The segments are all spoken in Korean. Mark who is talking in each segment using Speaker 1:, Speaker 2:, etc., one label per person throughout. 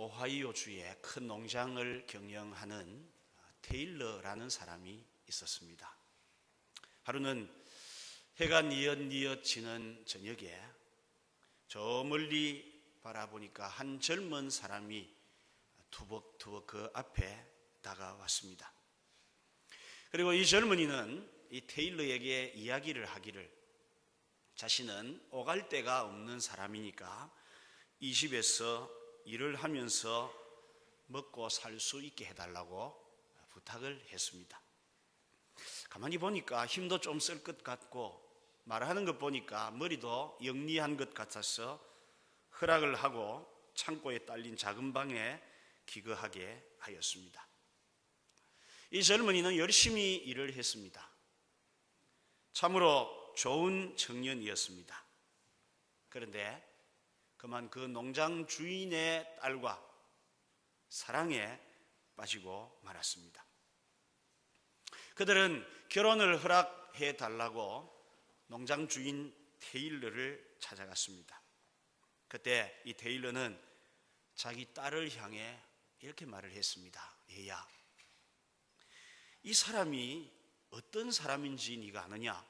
Speaker 1: 오하이오주의 큰 농장을 경영하는 테일러라는 사람이 있었습니다. 하루는 해가 뉘엿뉘엿 지는 저녁에 저 멀리 바라보니까 한 젊은 사람이 투벅투벅 그 앞에 다가왔습니다. 그리고 이 젊은이는 이 테일러에게 이야기를 하기를, 자신은 오갈 데가 없는 사람이니까 이 집에서 일을 하면서 먹고 살 수 있게 해달라고 부탁을 했습니다. 가만히 보니까 힘도 좀 쓸 것 같고 말하는 것 보니까 머리도 영리한 것 같아서 허락을 하고 창고에 딸린 작은 방에 기거하게 하였습니다. 이 젊은이는 열심히 일을 했습니다. 참으로 좋은 청년이었습니다. 그런데 그만 그 농장 주인의 딸과 사랑에 빠지고 말았습니다. 그들은 결혼을 허락해 달라고 농장 주인 테일러를 찾아갔습니다. 그때 이 테일러는 자기 딸을 향해 이렇게 말을 했습니다. 얘야, 이 사람이 어떤 사람인지 네가 아느냐?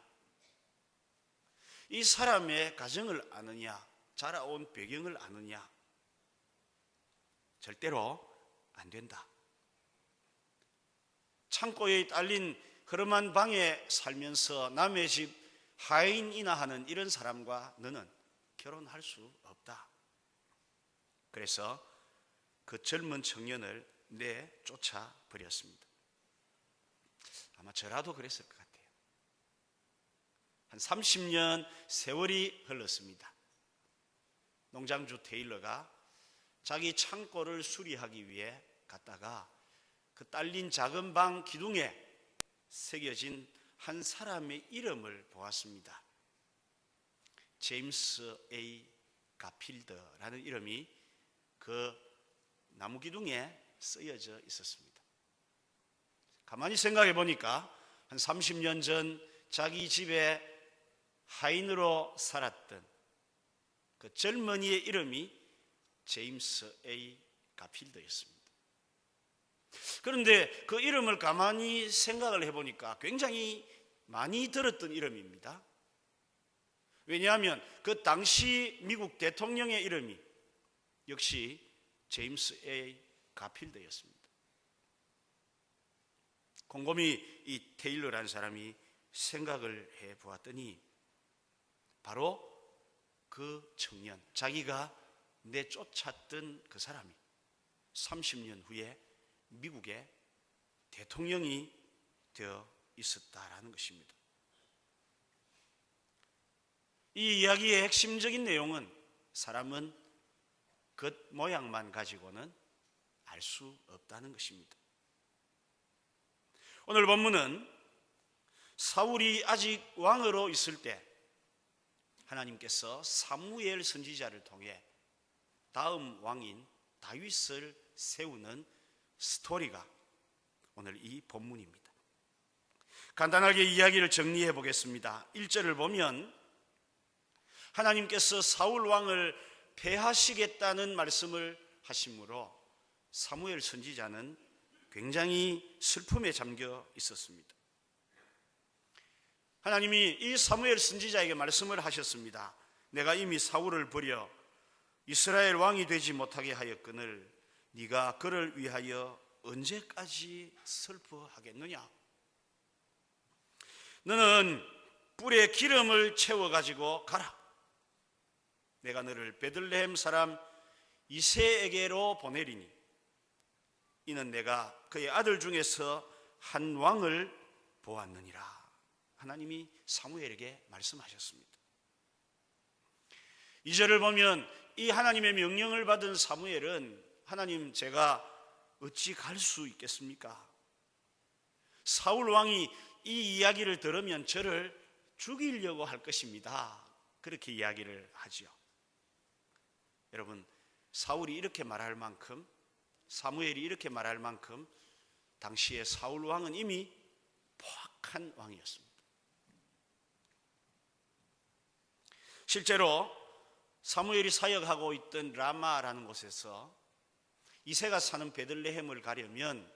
Speaker 1: 이 사람의 가정을 아느냐? 자라온 배경을 아느냐? 절대로 안 된다. 창고에 딸린 허름한 방에 살면서 남의 집 하인이나 하는 이런 사람과 너는 결혼할 수 없다. 그래서 그 젊은 청년을 내쫓아 버렸습니다. 아마 저라도 그랬을 것 같아요. 한 30년 세월이 흘렀습니다. 농장주 테일러가 자기 창고를 수리하기 위해 갔다가 그 딸린 작은 방 기둥에 새겨진 한 사람의 이름을 보았습니다. 제임스 A. 가필더라는 이름이 그 나무 기둥에 쓰여져 있었습니다. 가만히 생각해 보니까 한 30년 전 자기 집에 하인으로 살았던 그 젊은이의 이름이 제임스 A. 가필더였습니다. 그런데 그 이름을 가만히 생각을 해보니까 굉장히 많이 들었던 이름입니다. 왜냐하면 그 당시 미국 대통령의 이름이 역시 제임스 A. 가필더였습니다. 곰곰이 이 테일러라는 사람이 생각을 해보았더니 바로 그 청년, 자기가 내쫓았던 그 사람이 30년 후에 미국의 대통령이 되어 있었다라는 것입니다. 이 이야기의 핵심적인 내용은 사람은 겉 모양만 가지고는 알 수 없다는 것입니다. 오늘 본문은 사울이 아직 왕으로 있을 때 하나님께서 사무엘 선지자를 통해 다음 왕인 다윗을 세우는 스토리가 오늘 이 본문입니다. 간단하게 이야기를 정리해 보겠습니다. 1절을 보면 하나님께서 사울 왕을 패하시겠다는 말씀을 하심으로 사무엘 선지자는 굉장히 슬픔에 잠겨 있었습니다. 하나님이 이 사무엘 선지자에게 말씀을 하셨습니다. 내가 이미 사울을 버려 이스라엘 왕이 되지 못하게 하였거늘 네가 그를 위하여 언제까지 슬퍼하겠느냐? 너는 뿔에 기름을 채워가지고 가라. 내가 너를 베들레헴 사람 이새에게로 보내리니 이는 내가 그의 아들 중에서 한 왕을 보았느니라. 하나님이 사무엘에게 말씀하셨습니다. 2절을 보면 이 하나님의 명령을 받은 사무엘은 하나님, 제가 어찌 갈 수 있겠습니까? 사울 왕이 이 이야기를 들으면 저를 죽이려고 할 것입니다. 그렇게 이야기를 하지요. 여러분, 사울이 이렇게 말할 만큼, 사무엘이 이렇게 말할 만큼 당시에 사울 왕은 이미 포악한 왕이었습니다. 실제로 사무엘이 사역하고 있던 라마라는 곳에서 이새가 사는 베들레헴을 가려면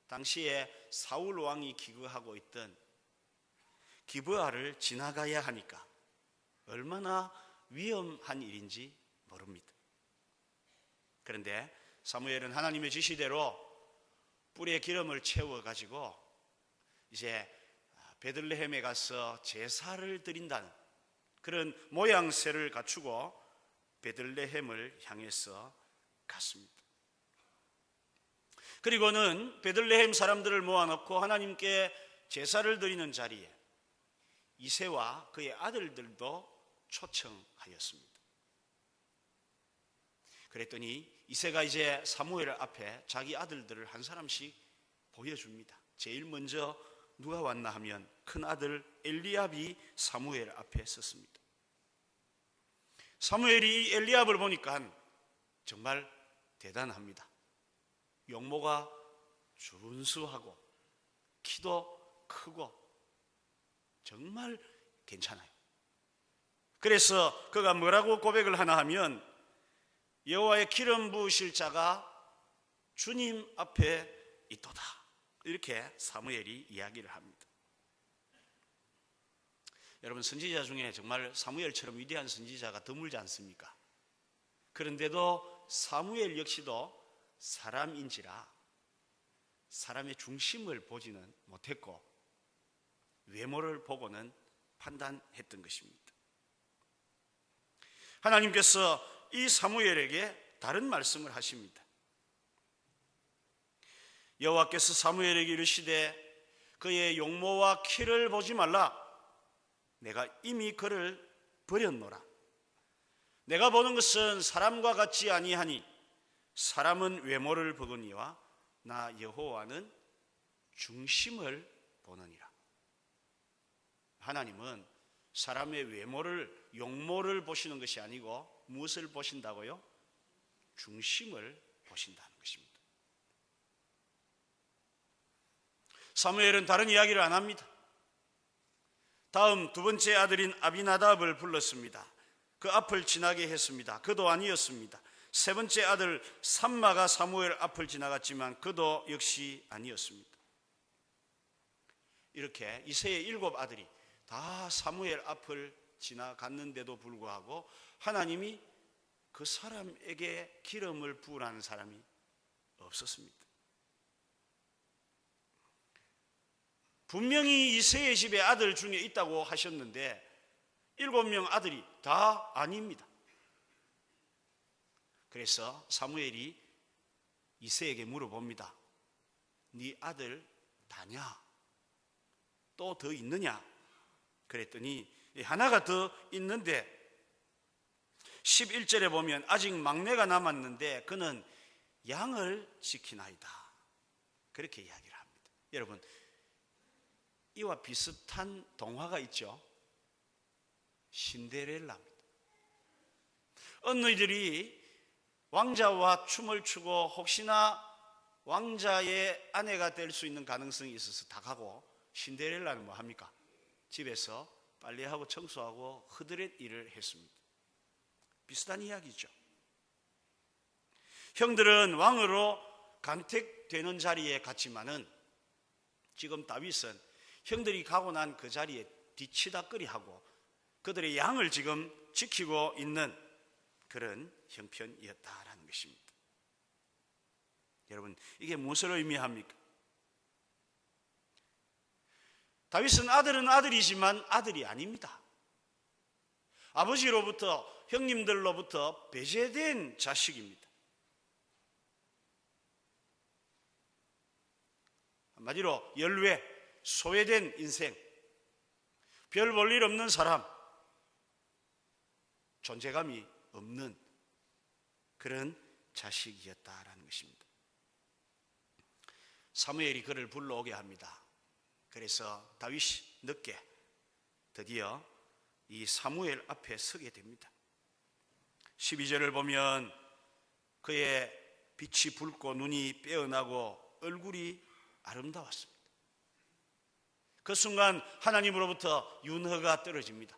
Speaker 1: 당시에 사울 왕이 기거하고 있던 기브아를 지나가야 하니까 얼마나 위험한 일인지 모릅니다. 그런데 사무엘은 하나님의 지시대로 뿔에 기름을 채워가지고 이제 베들레헴에 가서 제사를 드린다는 그런 모양새를 갖추고 베들레헴을 향해서 갔습니다. 그리고는 베들레헴 사람들을 모아놓고 하나님께 제사를 드리는 자리에 이새와 그의 아들들도 초청하였습니다. 그랬더니 이새가 이제 사무엘 앞에 자기 아들들을 한 사람씩 보여줍니다. 제일 먼저 누가 왔나 하면 큰 아들 엘리압이 사무엘 앞에 섰습니다. 사무엘이 엘리압을 보니까 정말 대단합니다. 용모가 준수하고 키도 크고 정말 괜찮아요. 그래서 그가 뭐라고 고백을 하나 하면 여호와의 기름 부으실 자가 주님 앞에 있도다, 이렇게 사무엘이 이야기를 합니다. 여러분, 선지자 중에 정말 사무엘처럼 위대한 선지자가 드물지 않습니까? 그런데도 사무엘 역시도 사람인지라 사람의 중심을 보지는 못했고 외모를 보고는 판단했던 것입니다. 하나님께서 이 사무엘에게 다른 말씀을 하십니다. 여호와께서 사무엘에게 이르시되 그의 용모와 키를 보지 말라. 내가 이미 그를 버렸노라. 내가 보는 것은 사람과 같지 아니하니 사람은 외모를 보거니와 나 여호와는 중심을 보느니라. 하나님은 사람의 외모를, 용모를 보시는 것이 아니고 무엇을 보신다고요? 중심을 보신다는 것입니다. 사무엘은 다른 이야기를 안 합니다. 다음 두 번째 아들인 아비나답을 불렀습니다. 그 앞을 지나게 했습니다. 그도 아니었습니다. 세 번째 아들 삼마가 사무엘 앞을 지나갔지만 그도 역시 아니었습니다. 이렇게 이새의 7 아들이 다 사무엘 앞을 지나갔는데도 불구하고 하나님이 그 사람에게 기름을 부으라는 사람이 없었습니다. 분명히 이새의 집에 아들 중에 있다고 하셨는데 7명 아들이 다 아닙니다. 그래서 사무엘이 이새에게 물어봅니다. 네 아들 다냐? 또 더 있느냐? 그랬더니 하나가 더 있는데 11절에 보면 아직 막내가 남았는데 그는 양을 지키나이다, 그렇게 이야기를 합니다. 여러분, 이와 비슷한 동화가 있죠. 신데렐라입니다. 언니들이 왕자와 춤을 추고 혹시나 왕자의 아내가 될 수 있는 가능성이 있어서 다 가고, 신데렐라는 뭐 합니까? 집에서 빨래하고 청소하고 흐드렛 일을 했습니다. 비슷한 이야기죠. 형들은 왕으로 간택되는 자리에 갔지만은 지금 다윗은 형들이 가고 난 그 자리에 뒤치다꺼리하고 그들의 양을 지금 지키고 있는 그런 형편이었다라는 것입니다. 여러분, 이게 무엇을 의미합니까? 다윗은 아들은 아들이지만 아들이 아닙니다. 아버지로부터, 형님들로부터 배제된 자식입니다. 한마디로 열외, 소외된 인생, 별 볼 일 없는 사람, 존재감이 없는 그런 자식이었다라는 것입니다. 사무엘이 그를 불러오게 합니다. 그래서 다윗이 늦게 드디어 이 사무엘 앞에 서게 됩니다. 12절을 보면 그의 빛이 붉고 눈이 빼어나고 얼굴이 아름다웠습니다. 그 순간 하나님으로부터 윤허가 떨어집니다.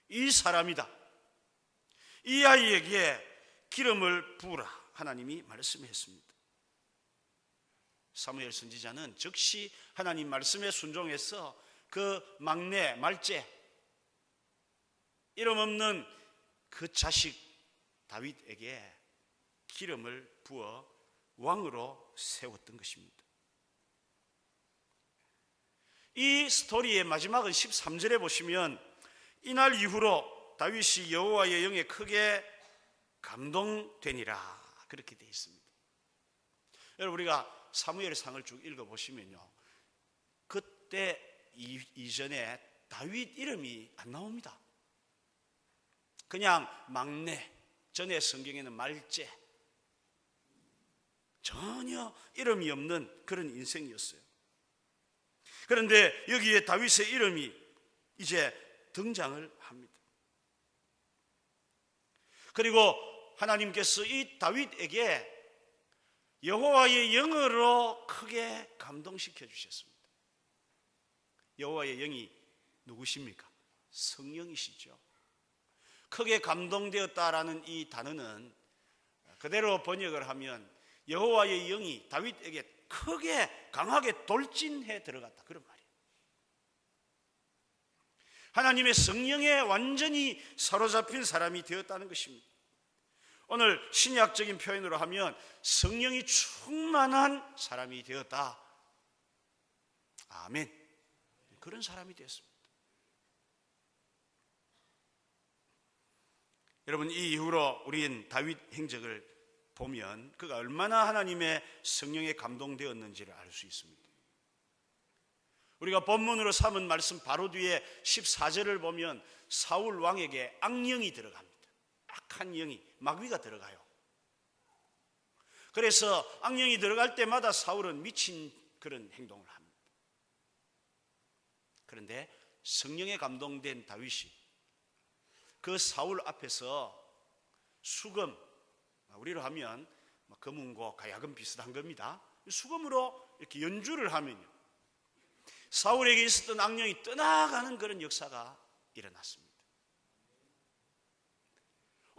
Speaker 1: 이 사람이다, 이 아이에게 기름을 부으라 하나님이 말씀했습니다. 사무엘 선지자는 즉시 하나님 말씀에 순종해서 그 막내 말째, 이름 없는 그 자식 다윗에게 기름을 부어 왕으로 세웠던 것입니다. 이 스토리의 마지막은 13절에 보시면 이날 이후로 다윗이 여호와의 영에 크게 감동되니라 그렇게 되어 있습니다. 여러분, 우리가 사무엘상을 쭉 읽어보시면요, 그때 이전에 다윗 이름이 안 나옵니다. 그냥 막내, 전에 성경에는 말째, 전혀 이름이 없는 그런 인생이었어요. 그런데 여기에 다윗의 이름이 이제 등장을 합니다. 그리고 하나님께서 이 다윗에게 여호와의 영으로 크게 감동시켜 주셨습니다. 여호와의 영이 누구십니까? 성령이시죠. 크게 감동되었다라는 이 단어는 그대로 번역을 하면 여호와의 영이 다윗에게 크게 강하게 돌진해 들어갔다, 그런 말이에요. 하나님의 성령에 완전히 사로잡힌 사람이 되었다는 것입니다. 오늘 신약적인 표현으로 하면 성령이 충만한 사람이 되었다. 아멘. 그런 사람이 되었습니다. 여러분, 이 이후로 우리는 다윗 행적을 보면 그가 얼마나 하나님의 성령에 감동되었는지를 알 수 있습니다. 우리가 본문으로 삼은 말씀 바로 뒤에 14절을 보면 사울 왕에게 악령이 들어갑니다. 악한 영이, 마귀가 들어가요. 그래서 악령이 들어갈 때마다 사울은 미친 그런 행동을 합니다. 그런데 성령에 감동된 다윗이 그 사울 앞에서 수금, 우리로 하면 금은고 가야금 비슷한 겁니다. 수금으로 이렇게 연주를 하면요, 사울에게 있었던 악령이 떠나가는 그런 역사가 일어났습니다.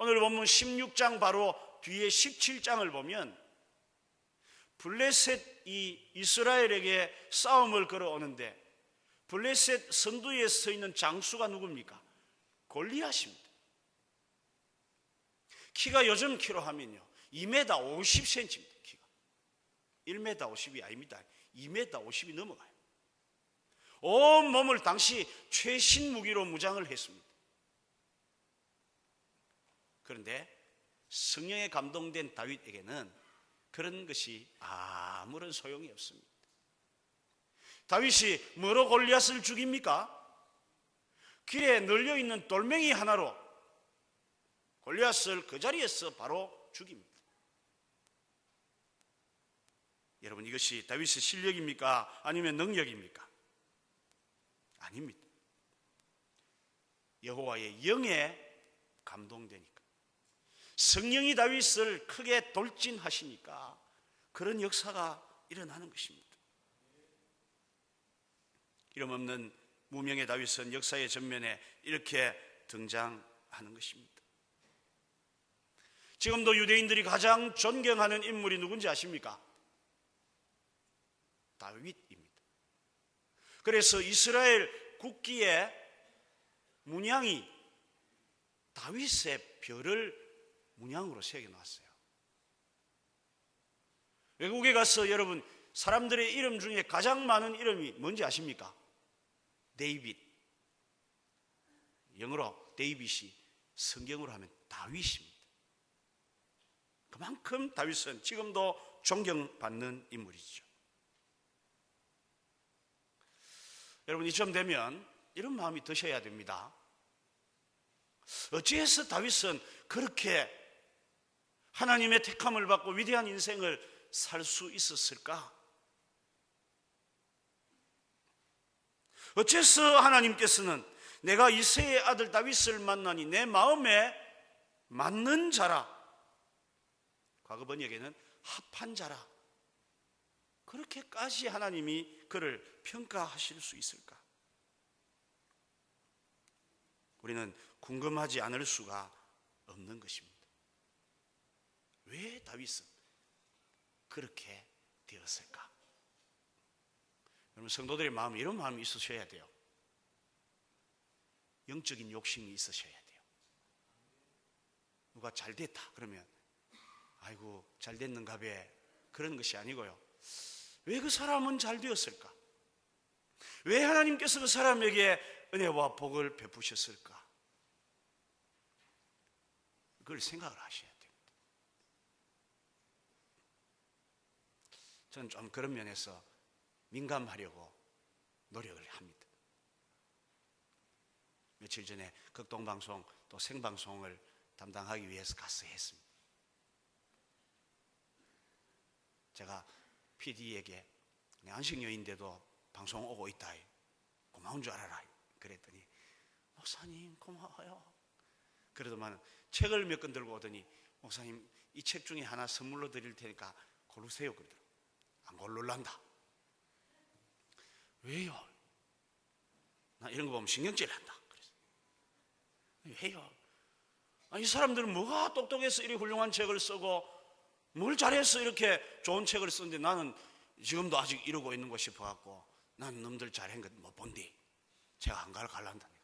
Speaker 1: 오늘 본문 16장 바로 뒤에 17장을 보면 블레셋이 이스라엘에게 싸움을 걸어오는데 블레셋 선두에 서 있는 장수가 누굽니까? 골리앗입니다. 키가 요즘 키로 하면요 2m 50cm입니다. 키가 1m 50이 아닙니다. 2m 50이 넘어가요. 온 몸을 당시 최신 무기로 무장을 했습니다. 그런데 성령에 감동된 다윗에게는 그런 것이 아무런 소용이 없습니다. 다윗이 뭐로 골리앗을 죽입니까? 길에 널려있는 돌멩이 하나로 골리앗을 그 자리에서 바로 죽입니다. 여러분, 이것이 다윗의 실력입니까? 아니면 능력입니까? 아닙니다. 여호와의 영에 감동되니까, 성령이 다윗을 크게 돌진하시니까 그런 역사가 일어나는 것입니다. 이름 없는 무명의 다윗은 역사의 전면에 이렇게 등장하는 것입니다. 지금도 유대인들이 가장 존경하는 인물이 누군지 아십니까? 다윗입니다. 그래서 이스라엘 국기의 문양이 다윗의 별을 문양으로 새겨놨어요. 외국에 가서 여러분, 사람들의 이름 중에 가장 많은 이름이 뭔지 아십니까? 데이빗. 영어로 데이빗이 성경으로 하면 다윗입니다. 그만큼 다윗은 지금도 존경받는 인물이죠. 여러분, 이쯤 되면 이런 마음이 드셔야 됩니다. 어찌해서 다윗은 그렇게 하나님의 택함을 받고 위대한 인생을 살 수 있었을까? 어째서 하나님께서는 내가 이새의 아들 다윗을 만나니 내 마음에 맞는 자라, 과거 번역에는 합한 자라, 그렇게까지 하나님이 그를 평가하실 수 있을까? 우리는 궁금하지 않을 수가 없는 것입니다. 왜 다윗은 그렇게 되었을까? 여러분, 성도들의 마음, 이런 마음이 있으셔야 돼요. 영적인 욕심이 있으셔야 돼요. 누가 잘 됐다 그러면 아이고 잘 됐는가 봐, 그런 것이 아니고요. 왜 그 사람은 잘 되었을까? 왜 하나님께서 그 사람에게 은혜와 복을 베푸셨을까? 그걸 생각을 하셔야 됩니다. 저는 좀 그런 면에서 민감하려고 노력을 합니다. 며칠 전에 극동방송 또 생방송을 담당하기 위해서 가서 했습니다. 제가 PD에게 안식년인데도 방송 오고 있다, 고마운 줄 알아라 그랬더니, 목사님 고마워요. 그러더만 책을 몇 권 들고 오더니, 목사님 이 책 중에 하나 선물로 드릴 테니까 고르세요 그러더라고요. 안 고를란다. 왜요? 나 이런 거 보면 신경질 난다. 그래서 왜요? 이 사람들은 뭐가 똑똑해서 이렇게 훌륭한 책을 쓰고 뭘 잘해서 이렇게 좋은 책을 쓰는데 나는 지금도 아직 이러고 있는 거 싶어갖고, 난 놈들 잘한 것 못 본디 제가 안 갈란다니까.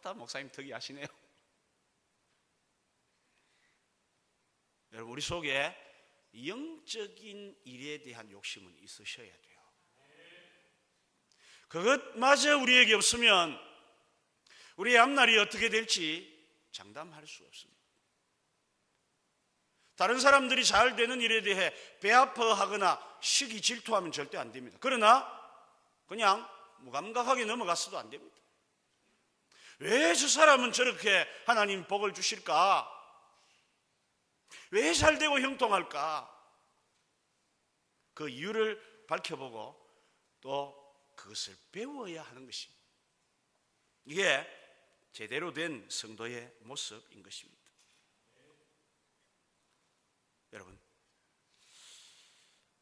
Speaker 1: 다 목사님 특이하시네요. 여러분, 우리 속에 영적인 일에 대한 욕심은 있으셔야 돼요. 그것마저 우리에게 없으면 우리의 앞날이 어떻게 될지 장담할 수 없습니다. 다른 사람들이 잘 되는 일에 대해 배 아파하거나 시기 질투하면 절대 안 됩니다. 그러나 그냥 무감각하게 넘어갔어도 안 됩니다. 왜 저 사람은 저렇게 하나님 복을 주실까? 왜 잘 되고 형통할까? 그 이유를 밝혀보고 또 그것을 배워야 하는 것입니다. 이게 제대로 된 성도의 모습인 것입니다. 여러분,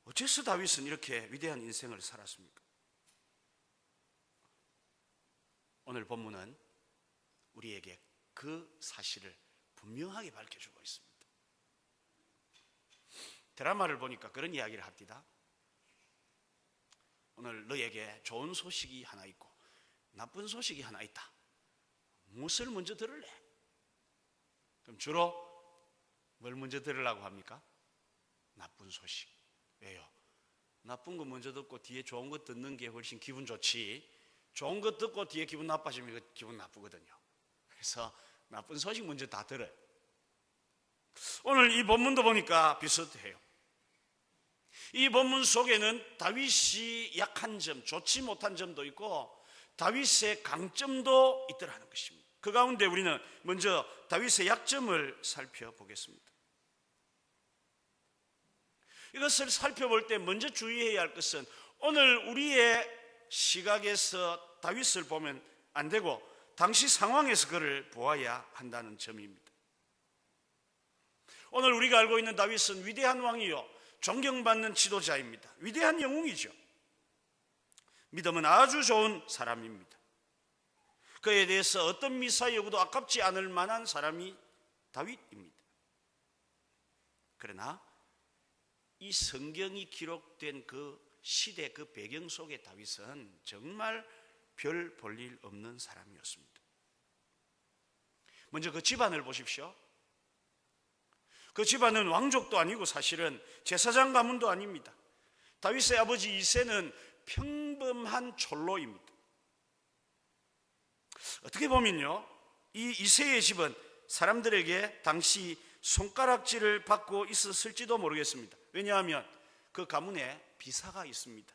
Speaker 1: 어째서 다윗은 이렇게 위대한 인생을 살았습니까? 오늘 본문은 우리에게 그 사실을 분명하게 밝혀주고 있습니다. 드라마를 보니까 그런 이야기를 합니다. 오늘 너에게 좋은 소식이 하나 있고 나쁜 소식이 하나 있다. 무엇을 먼저 들을래? 그럼 주로 뭘 먼저 들으려고 합니까? 나쁜 소식. 왜요? 나쁜 거 먼저 듣고 뒤에 좋은 거 듣는 게 훨씬 기분 좋지, 좋은 거 듣고 뒤에 기분 나빠지면 기분 나쁘거든요. 그래서 나쁜 소식 먼저 다 들어요. 오늘 이 본문도 보니까 비슷해요. 이 본문 속에는 다윗이 약한 점, 좋지 못한 점도 있고 다윗의 강점도 있더라는 것입니다. 그 가운데 우리는 먼저 다윗의 약점을 살펴보겠습니다. 이것을 살펴볼 때 먼저 주의해야 할 것은, 오늘 우리의 시각에서 다윗을 보면 안 되고 당시 상황에서 그를 보아야 한다는 점입니다. 오늘 우리가 알고 있는 다윗은 위대한 왕이요 존경받는 지도자입니다. 위대한 영웅이죠. 믿음은 아주 좋은 사람입니다. 그에 대해서 어떤 미사의 요구도 아깝지 않을 만한 사람이 다윗입니다. 그러나 이 성경이 기록된 그 시대, 그 배경 속의 다윗은 정말 별 볼 일 없는 사람이었습니다. 먼저 그 집안을 보십시오. 그 집안은 왕족도 아니고 사실은 제사장 가문도 아닙니다. 다윗의 아버지 이새는 평범한 촐로입니다. 어떻게 보면요, 이 이새의 집은 사람들에게 당시 손가락질을 받고 있었을지도 모르겠습니다. 왜냐하면 그 가문에 비사가 있습니다.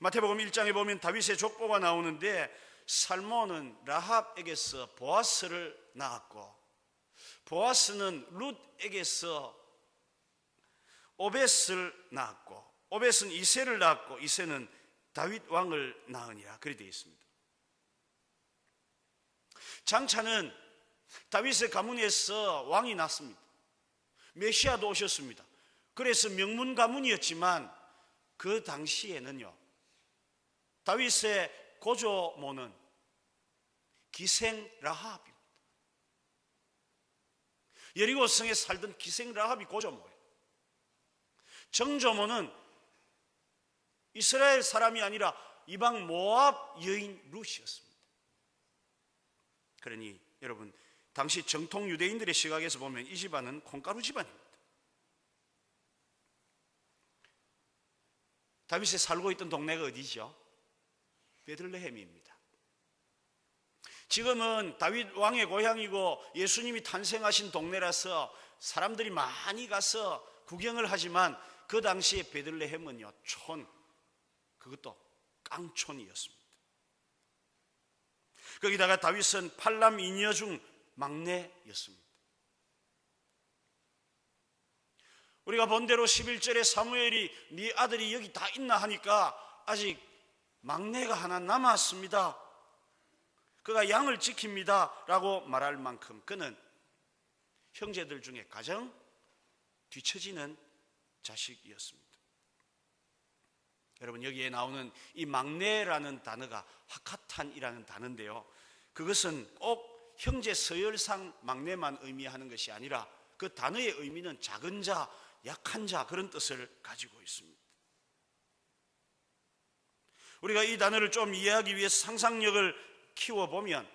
Speaker 1: 마태복음 1장에 보면 다윗의 족보가 나오는데, 살몬은 라합에게서 보아스를 낳았고, 보아스는 룻에게서 오벳을 낳았고, 오벳은 이새를 낳았고, 이새는 다윗 왕을 낳으니라, 그리 되어 있습니다. 장차는 다윗의 가문에서 왕이 났습니다. 메시아도 오셨습니다. 그래서 명문 가문이었지만 그 당시에는요, 다윗의 고조모는 기생 라합입니다. 여리고성에 살던 기생 라합이 고조모예요. 정조모는 이스라엘 사람이 아니라 이방 모압 여인 룻이었습니다. 그러니 여러분, 당시 정통 유대인들의 시각에서 보면 이 집안은 콩가루 집안입니다. 다윗이 살고 있던 동네가 어디죠? 베들레헴입니다. 지금은 다윗 왕의 고향이고 예수님이 탄생하신 동네라서 사람들이 많이 가서 구경을 하지만 그 당시에 베들레헴은요, 그것도 깡촌이었습니다. 거기다가 다윗은 8남 2녀 중 막내였습니다. 우리가 본 대로 11절에 사무엘이 네 아들이 여기 다 있나 하니까 아직 막내가 하나 남았습니다. 그가 양을 지킵니다 라고 말할 만큼 그는 형제들 중에 가장 뒤처지는 자식이었습니다. 여러분, 여기에 나오는 이 막내라는 단어가 하카탄이라는 단어인데요, 그것은 꼭 형제 서열상 막내만 의미하는 것이 아니라 그 단어의 의미는 작은 자, 약한 자, 그런 뜻을 가지고 있습니다. 우리가 이 단어를 좀 이해하기 위해서 상상력을 키워보면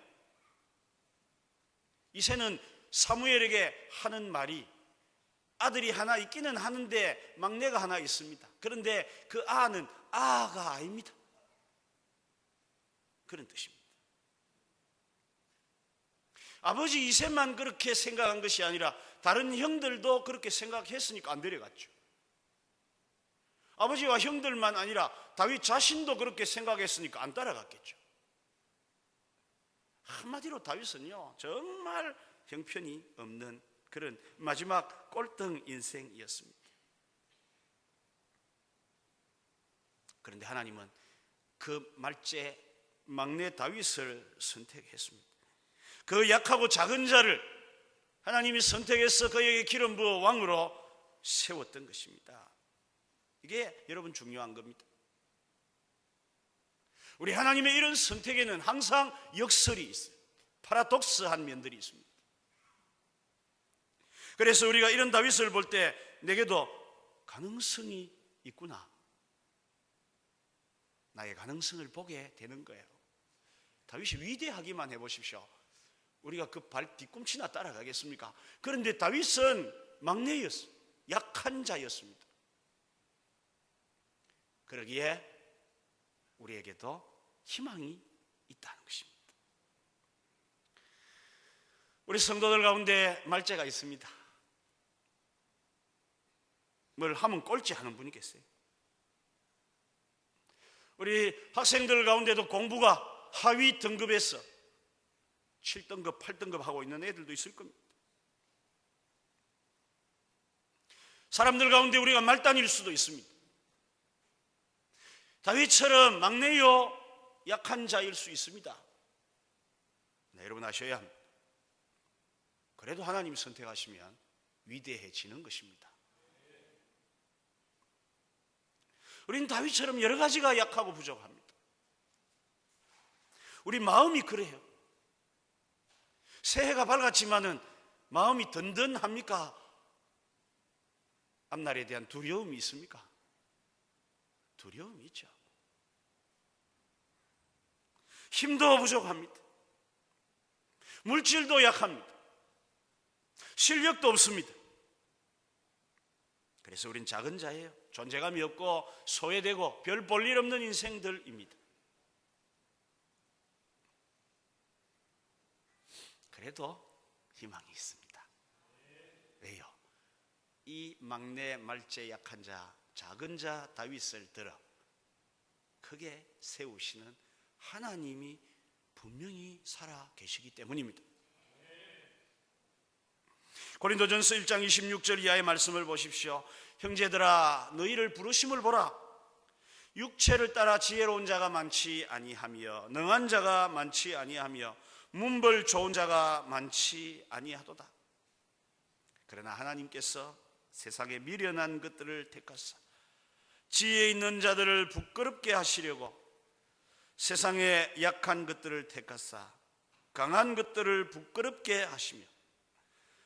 Speaker 1: 이새는 사무엘에게 하는 말이 아들이 하나 있기는 하는데 막내가 하나 있습니다. 그런데 그 아는 아가 아닙니다. 그런 뜻입니다. 아버지 이새만 그렇게 생각한 것이 아니라 다른 형들도 그렇게 생각했으니까 안 데려갔죠. 아버지와 형들만 아니라 다윗 자신도 그렇게 생각했으니까 안 따라갔겠죠. 한마디로 다윗은요, 정말 형편이 없는 그런 마지막 꼴등 인생이었습니다. 그런데 하나님은 그 말째 막내 다윗을 선택했습니다. 그 약하고 작은 자를 하나님이 선택해서 그에게 기름 부어 왕으로 세웠던 것입니다. 이게 여러분 중요한 겁니다. 우리 하나님의 이런 선택에는 항상 역설이 있어요. 파라독스한 면들이 있습니다. 그래서 우리가 이런 다윗을 볼 때 내게도 가능성이 있구나, 나의 가능성을 보게 되는 거예요. 다윗이 위대하기만 해보십시오. 우리가 그 발 뒤꿈치나 따라가겠습니까? 그런데 다윗은 막내였어요. 약한 자였습니다. 그러기에 우리에게도 희망이 있다는 것입니다. 우리 성도들 가운데 말째가 있습니다. 뭘 하면 꼴찌 하는 분이 계세요. 우리 학생들 가운데도 공부가 하위 등급에서 7등급, 8등급 하고 있는 애들도 있을 겁니다. 사람들 가운데 우리가 말단일 수도 있습니다. 다윗처럼 막내요 약한 자일 수 있습니다. 네, 여러분 아셔야 합니다. 그래도 하나님이 선택하시면 위대해지는 것입니다. 우리는 다윗처럼 여러 가지가 약하고 부족합니다. 우리 마음이 그래요. 새해가 밝았지만은 마음이 든든합니까? 앞날에 대한 두려움이 있습니까? 두려움이 있죠. 힘도 부족합니다. 물질도 약합니다. 실력도 없습니다. 그래서 우린 작은 자예요. 존재감이 없고 소외되고 별 볼 일 없는 인생들입니다. 그래도 희망이 있습니다. 왜요? 이 막내 말째 약한 자, 작은 자 다윗을 들어 크게 세우시는 하나님이 분명히 살아 계시기 때문입니다. 고린도전서 1장 26절 이하의 말씀을 보십시오. 형제들아, 너희를 부르심을 보라. 육체를 따라 지혜로운 자가 많지 아니하며 능한 자가 많지 아니하며 문벌 좋은 자가 많지 아니하도다. 그러나 하나님께서 세상에 미련한 것들을 택하사 지혜 있는 자들을 부끄럽게 하시려고 세상에 약한 것들을 택하사 강한 것들을 부끄럽게 하시며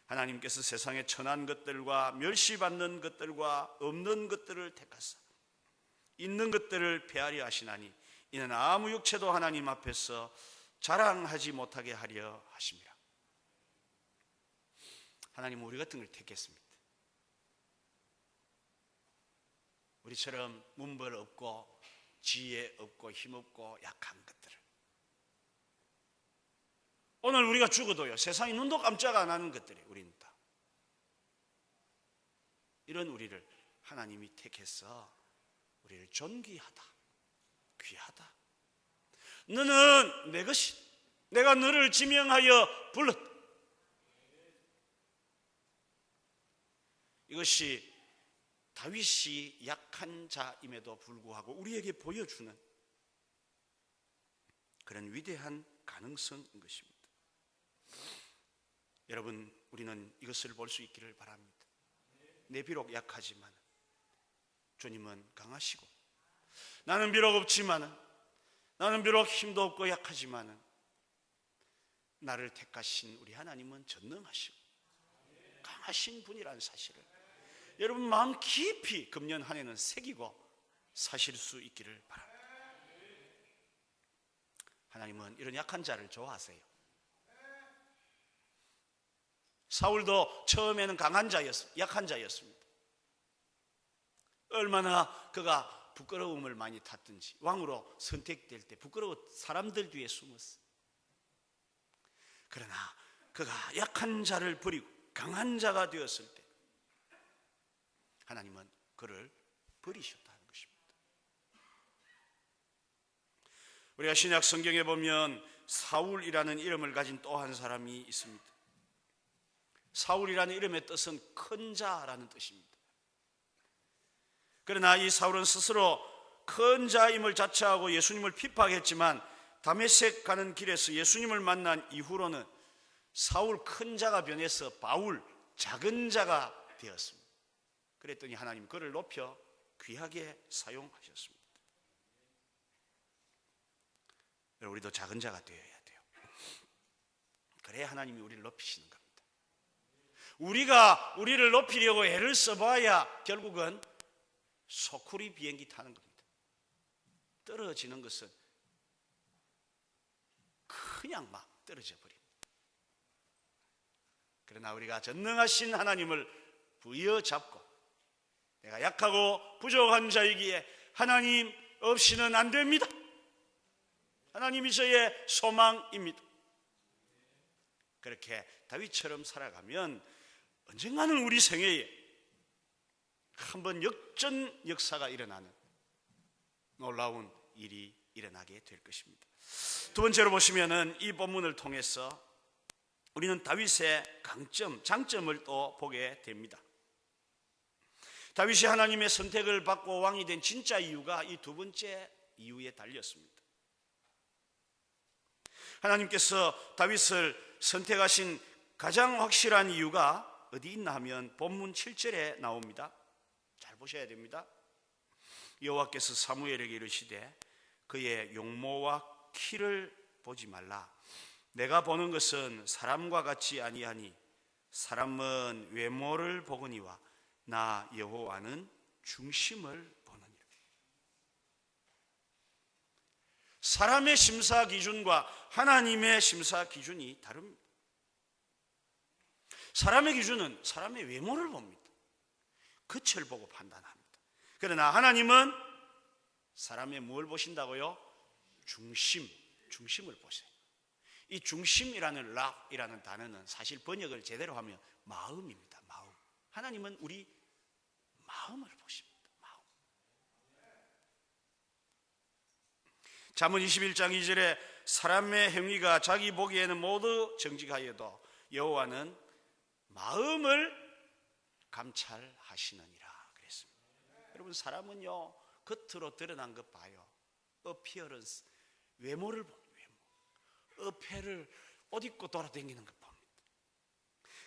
Speaker 1: 하나님께서 세상에 천한 것들과 멸시받는 것들과 없는 것들을 택하사 있는 것들을 폐하려 하시나니 이는 아무 육체도 하나님 앞에서 자랑하지 못하게 하려 하심이라. 하나님은 우리 같은 걸 택했습니다. 우리처럼 문벌 없고 지혜 없고 힘 없고 약한 것들을, 오늘 우리가 죽어도요 세상이 눈도 깜짝 안 하는 것들이 우리는 다 이런 우리를 하나님이 택해서 우리를 존귀하다, 귀하다, 너는 내 것이, 내가 너를 지명하여 불렀다. 이것이 다윗이 약한 자임에도 불구하고 우리에게 보여주는 그런 위대한 가능성인 것입니다. 여러분, 우리는 이것을 볼 수 있기를 바랍니다. 내 비록 약하지만 주님은 강하시고, 나는 비록 없지만, 나는 비록 힘도 없고 약하지만 나를 택하신 우리 하나님은 전능하시고 강하신 분이라는 사실을 여러분 마음 깊이 금년 한 해는 새기고 사실 수 있기를 바랍니다. 하나님은 이런 약한 자를 좋아하세요. 사울도 처음에는 약한 자였습니다. 얼마나 그가 부끄러움을 많이 탔든지 왕으로 선택될 때 부끄러워 사람들 뒤에 숨었어요. 그러나 그가 약한 자를 버리고 강한 자가 되었을 때 하나님은 그를 버리셨다는 것입니다. 우리가 신약 성경에 보면 사울이라는 이름을 가진 또 한 사람이 있습니다. 사울이라는 이름의 뜻은 큰 자라는 뜻입니다. 그러나 이 사울은 스스로 큰 자임을 자처하고 예수님을 핍박했지만 다메섹 가는 길에서 예수님을 만난 이후로는 사울 큰 자가 변해서 바울 작은 자가 되었습니다. 그랬더니 하나님 그를 높여 귀하게 사용하셨습니다. 우리도 작은 자가 되어야 돼요. 그래야 하나님이 우리를 높이시는 겁니다. 우리가 우리를 높이려고 애를 써봐야 결국은 소쿠리 비행기 타는 겁니다. 떨어지는 것은 그냥 막 떨어져 버립니다. 그러나 우리가 전능하신 하나님을 부여잡고 내가 약하고 부족한 자이기에 하나님 없이는 안 됩니다. 하나님이 저의 소망입니다. 그렇게 다윗처럼 살아가면 언젠가는 우리 생애에 한번 역전 역사가 일어나는 놀라운 일이 일어나게 될 것입니다. 두 번째로 보시면은 이 본문을 통해서 우리는 다윗의 강점, 장점을 또 보게 됩니다. 다윗이 하나님의 선택을 받고 왕이 된 진짜 이유가 이 두 번째 이유에 달렸습니다. 하나님께서 다윗을 선택하신 가장 확실한 이유가 어디 있나 하면 본문 7절에 나옵니다. 잘 보셔야 됩니다. 여호와께서 사무엘에게 이르시되 그의 용모와 키를 보지 말라. 내가 보는 것은 사람과 같지 아니하니 사람은 외모를 보거니와 나 여호와는 중심을 보느니라. 사람의 심사 기준과 하나님의 심사 기준이 다릅니다. 사람의 기준은 사람의 외모를 봅니다. 겉을 보고 판단합니다. 그러나 하나님은 사람의 뭘 보신다고요? 중심을 보세요. 이 중심이라는 락이라는 단어는 사실 번역을 제대로 하면 마음입니다. 마음. 하나님은 우리 마음을 보십니다. 마음. 잠언 21장 2절에 사람의 행위가 자기 보기에는 모두 정직하여도 여호와는 마음을 감찰하시느니라 그랬습니다. 여러분, 사람은요 겉으로 드러난 것 봐요. appearance, 외모를 봅니다. 어패를 옷 입고 돌아다니는 것 봅니다.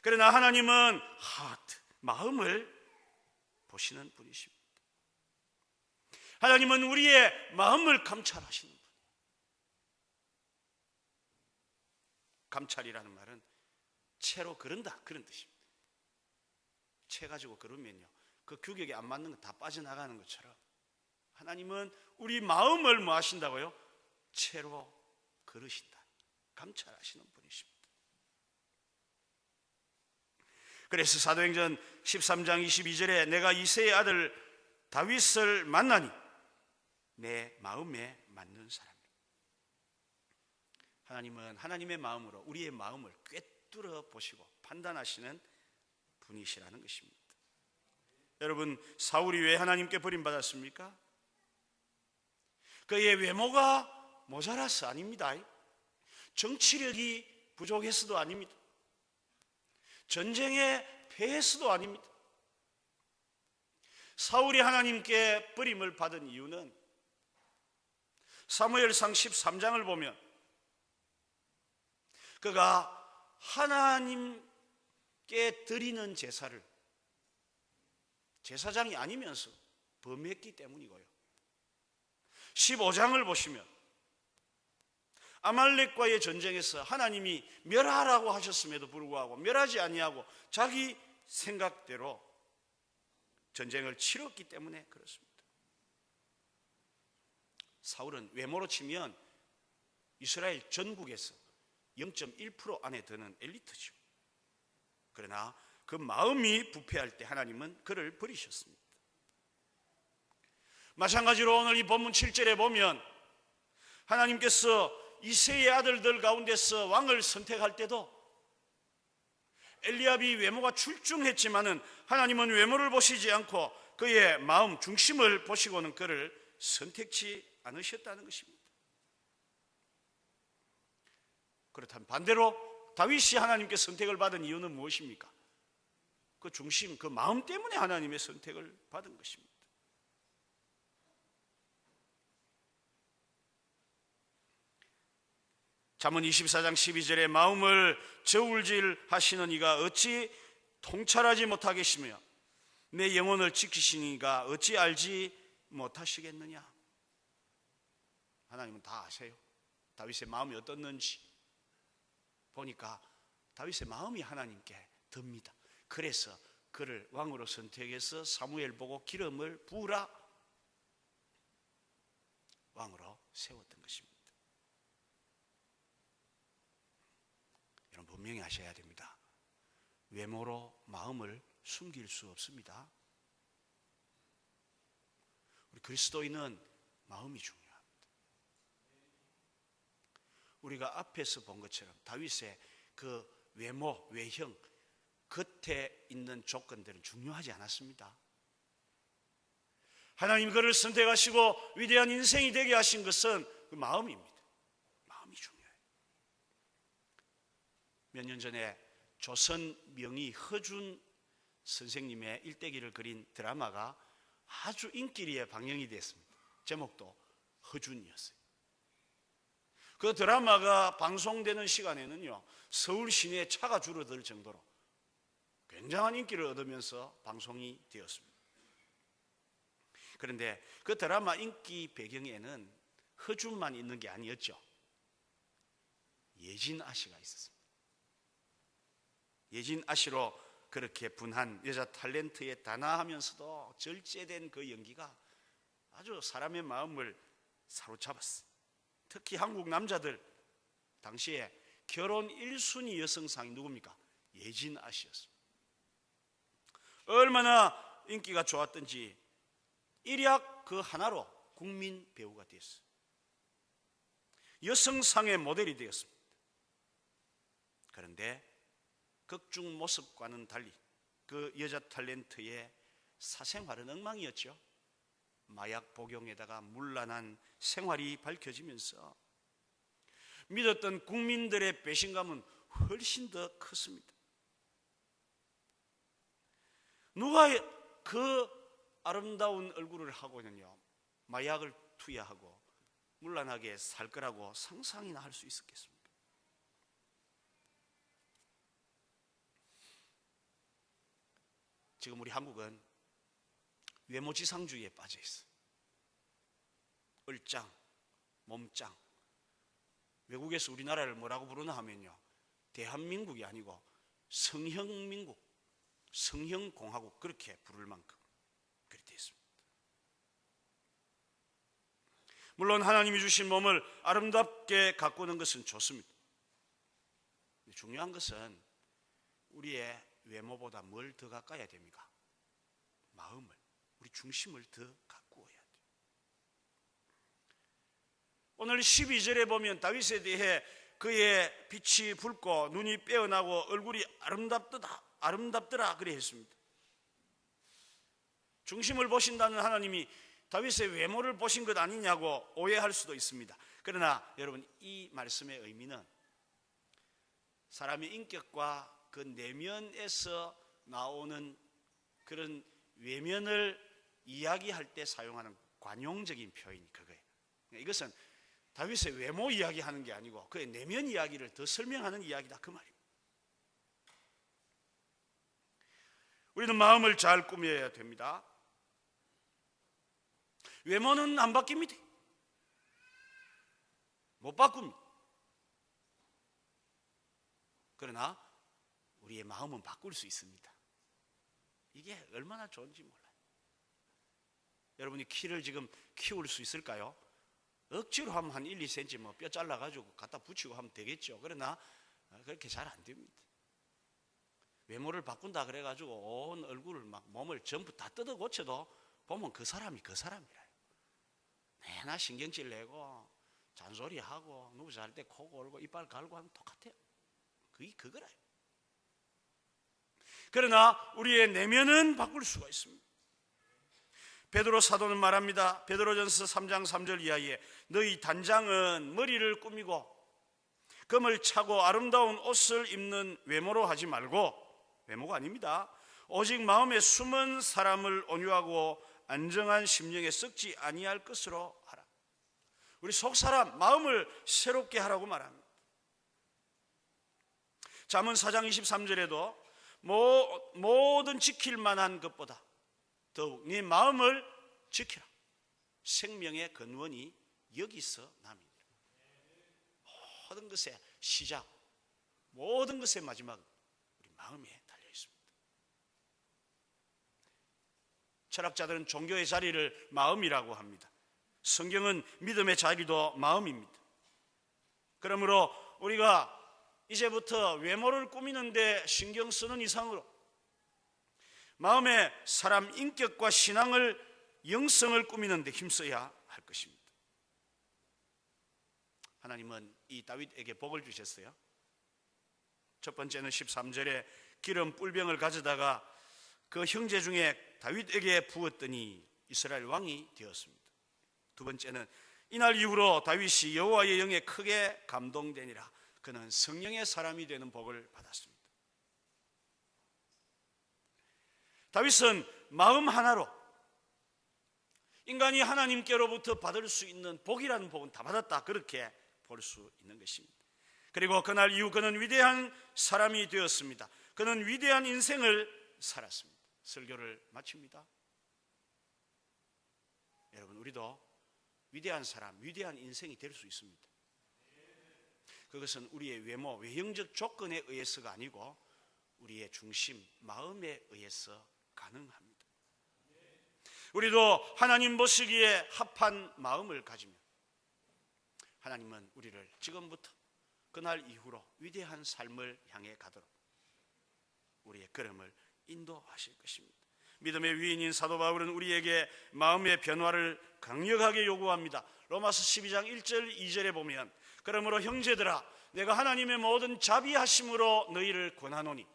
Speaker 1: 그러나 하나님은 heart, 마음을 보시는 분이십니다. 하나님은 우리의 마음을 감찰하시는 분이에요. 감찰이라는 말은 채로 그른다 그런 뜻입니다. 채가지고 걸으면요, 그 규격에 안 맞는 거 다 빠져나가는 것처럼 하나님은 우리 마음을 뭐 하신다고요? 채로 걸으신다, 감찰하시는 분이십니다. 그래서 사도행전 13장 22절에 내가 이새의 아들 다윗을 만나니 내 마음에 맞는 사람이다. 하나님은 하나님의 마음으로 우리의 마음을 꿰뚫어 보시고 판단하시는 분이시라는 것입니다. 여러분, 사울이 왜 하나님께 버림받았습니까? 그의 외모가 모자라서 아닙니다. 정치력이 부족해서도 아닙니다. 전쟁에 패해서도 아닙니다. 사울이 하나님께 버림을 받은 이유는 사무엘상 13장을 보면 그가 하나님께 드리는 제사를 제사장이 아니면서 범했기 때문이고요. 15장을 보시면 아말렉과의 전쟁에서 하나님이 멸하라고 하셨음에도 불구하고 멸하지 아니하고 자기 생각대로 전쟁을 치렀기 때문에 그렇습니다. 사울은 외모로 치면 이스라엘 전국에서 0.1% 안에 드는 엘리트죠. 그러나 그 마음이 부패할 때 하나님은 그를 버리셨습니다. 마찬가지로 오늘 이 본문 7절에 보면 하나님께서 이새의 아들들 가운데서 왕을 선택할 때도 엘리압이 외모가 출중했지만은 하나님은 외모를 보시지 않고 그의 마음 중심을 보시고는 그를 선택지 않으셨다는 것입니다. 그렇다면 반대로 다윗이 하나님께 선택을 받은 이유는 무엇입니까? 그 중심, 그 마음 때문에 하나님의 선택을 받은 것입니다. 잠언 24장 12절에 마음을 저울질하시는 이가 어찌 통찰하지 못하겠으며 내 영혼을 지키시는 이가 어찌 알지 못하시겠느냐. 하나님은 다 아세요. 다윗의 마음이 어떻는지 보니까 다윗의 마음이 하나님께 듭니다. 그래서 그를 왕으로 선택해서 사무엘 보고 기름을 부으라 왕으로 세웠던 것입니다. 여러분 분명히 아셔야 됩니다. 외모로 마음을 숨길 수 없습니다. 우리 그리스도인은 마음이 중요합니다. 우리가 앞에서 본 것처럼 다윗의 그 외모, 외형, 겉에 있는 조건들은 중요하지 않았습니다. 하나님 그를 선택하시고 위대한 인생이 되게 하신 것은 그 마음입니다. 마음이 중요해요. 몇 년 전에 조선 명의 허준 선생님의 일대기를 그린 드라마가 아주 인기리에 방영이 됐습니다. 제목도 허준이었어요. 그 드라마가 방송되는 시간에는요, 서울 시내에 차가 줄어들 정도로 굉장한 인기를 얻으면서 방송이 되었습니다. 그런데 그 드라마 인기 배경에는 허준만 있는 게 아니었죠. 예진 아씨가 있었습니다. 예진 아씨로 그렇게 분한 여자 탤런트의 단아하면서도 절제된 그 연기가 아주 사람의 마음을 사로잡았어요. 특히 한국 남자들 당시에 결혼 1순위 여성상이 누굽니까? 예진 아씨였습니다. 얼마나 인기가 좋았던지 일약 그 하나로 국민 배우가 되었어요. 여성상의 모델이 되었습니다. 그런데 극중 모습과는 달리 그 여자 탤런트의 사생활은 엉망이었죠. 마약 복용에다가 문란한 생활이 밝혀지면서 믿었던 국민들의 배신감은 훨씬 더 컸습니다. 누가 그 아름다운 얼굴을 하고는요 마약을 투여하고 문란하게 살 거라고 상상이나 할 수 있었겠습니까? 지금 우리 한국은 외모지상주의에 빠져 있어요. 얼짱, 몸짱. 외국에서 우리나라를 뭐라고 부르나 하면요, 대한민국이 아니고 성형민국, 성형 공화국 그렇게 부를 만큼 그렇게 되어 있습니다. 물론 하나님이 주신 몸을 아름답게 가꾸는 것은 좋습니다. 중요한 것은 우리의 외모보다 뭘 더 가까워야 됩니까? 마음을, 우리 중심을 더 가꾸어야 돼요. 오늘 12절에 보면 다윗에 대해 그의 빛이 붉고 눈이 빼어나고 얼굴이 아름답더라 그래 했습니다. 중심을 보신다는 하나님이 다윗의 외모를 보신 것 아니냐고 오해할 수도 있습니다. 그러나 여러분, 이 말씀의 의미는 사람의 인격과 그 내면에서 나오는 그런 외면을 이야기할 때 사용하는 관용적인 표현이 그거예요. 이것은 다윗의 외모 이야기하는 게 아니고 그의 내면 이야기를 더 설명하는 이야기다 그 말입니다. 우리는 마음을 잘 꾸며야 됩니다. 외모는 안 바뀝니다. 못 바꿉니다. 그러나 우리의 마음은 바꿀 수 있습니다. 이게 얼마나 좋은지 몰라요. 여러분이 키를 지금 키울 수 있을까요? 억지로 하면 한 1, 2cm 뭐 뼈 잘라가지고 갖다 붙이고 하면 되겠죠. 그러나 그렇게 잘 안 됩니다. 외모를 바꾼다 그래가지고 온 얼굴을 막 몸을 전부 다 뜯어 고쳐도 보면 그 사람이 그 사람이라요. 내나 신경질 내고 잔소리하고 누구 잘 때 코 골고 이빨 갈고 하면 똑같아요. 그게 그거라요. 그러나 우리의 내면은 바꿀 수가 있습니다. 베드로 사도는 말합니다. 베드로전서 3장 3절 이하에 너희 단장은 머리를 꾸미고 금을 차고 아름다운 옷을 입는 외모로 하지 말고, 외모가 아닙니다, 오직 마음에 숨은 사람을 온유하고 안정한 심령에 썩지 아니할 것으로 하라. 우리 속사람 마음을 새롭게 하라고 말합니다. 잠언 4장 23절에도 모든 지킬 만한 것보다 더욱 네 마음을 지키라. 생명의 근원이 여기서 남이니라. 모든 것의 시작, 모든 것의 마지막은 우리 마음에 달려 있습니다. 철학자들은 종교의 자리를 마음이라고 합니다. 성경은 믿음의 자리도 마음입니다. 그러므로 우리가 이제부터 외모를 꾸미는데 신경 쓰는 이상으로 마음의 사람 인격과 신앙을, 영성을 꾸미는데 힘써야 할 것입니다. 하나님은 이 다윗에게 복을 주셨어요. 첫 번째는 13절에 기름 뿔병을 가져다가 그 형제 중에 다윗에게 부었더니 이스라엘 왕이 되었습니다. 두 번째는 이날 이후로 다윗이 여호와의 영에 크게 감동되니라. 그는 성령의 사람이 되는 복을 받았습니다. 다윗은 마음 하나로 인간이 하나님께로부터 받을 수 있는 복이라는 복은 다 받았다, 그렇게 볼 수 있는 것입니다. 그리고 그날 이후 그는 위대한 사람이 되었습니다. 그는 위대한 인생을 살았습니다. 설교를 마칩니다. 여러분, 우리도 위대한 사람, 위대한 인생이 될 수 있습니다. 그것은 우리의 외모, 외형적 조건에 의해서가 아니고 우리의 중심, 마음에 의해서 가능합니다. 우리도 하나님 보시기에 합한 마음을 가지면 하나님은 우리를 지금부터 그날 이후로 위대한 삶을 향해 가도록 우리의 걸음을 인도하실 것입니다. 믿음의 위인인 사도 바울은 우리에게 마음의 변화를 강력하게 요구합니다. 로마서 12장 1절 2절에 보면 그러므로 형제들아 내가 하나님의 모든 자비하심으로 너희를 권하노니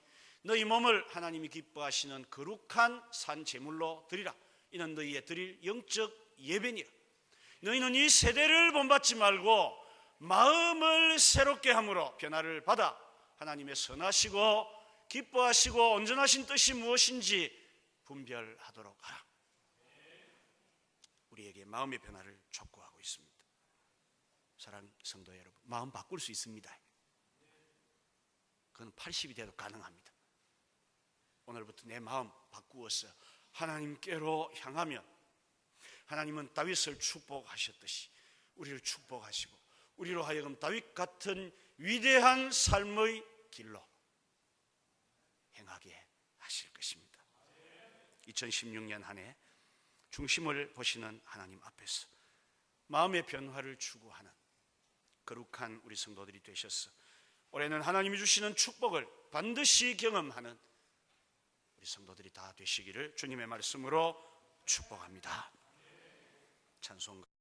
Speaker 1: 너희 몸을 하나님이 기뻐하시는 거룩한 산 제물로 드리라. 이는 너희의 드릴 영적 예배니라. 너희는 이 세대를 본받지 말고 마음을 새롭게 함으로 변화를 받아 하나님의 선하시고 기뻐하시고 온전하신 뜻이 무엇인지 분별하도록 하라. 우리에게 마음의 변화를 촉구하고 있습니다. 사랑하는 성도 여러분, 마음 바꿀 수 있습니다. 그건 80이 돼도 가능합니다. 오늘부터 내 마음 바꾸어서 하나님께로 향하면 하나님은 다윗을 축복하셨듯이 우리를 축복하시고 우리로 하여금 다윗 같은 위대한 삶의 길로 행하게 하실 것입니다. 2016년 한 해 중심을 보시는 하나님 앞에서 마음의 변화를 추구하는 거룩한 우리 성도들이 되셔서 올해는 하나님이 주시는 축복을 반드시 경험하는 우리 성도들이 다 되시기를 주님의 말씀으로 축복합니다. 찬송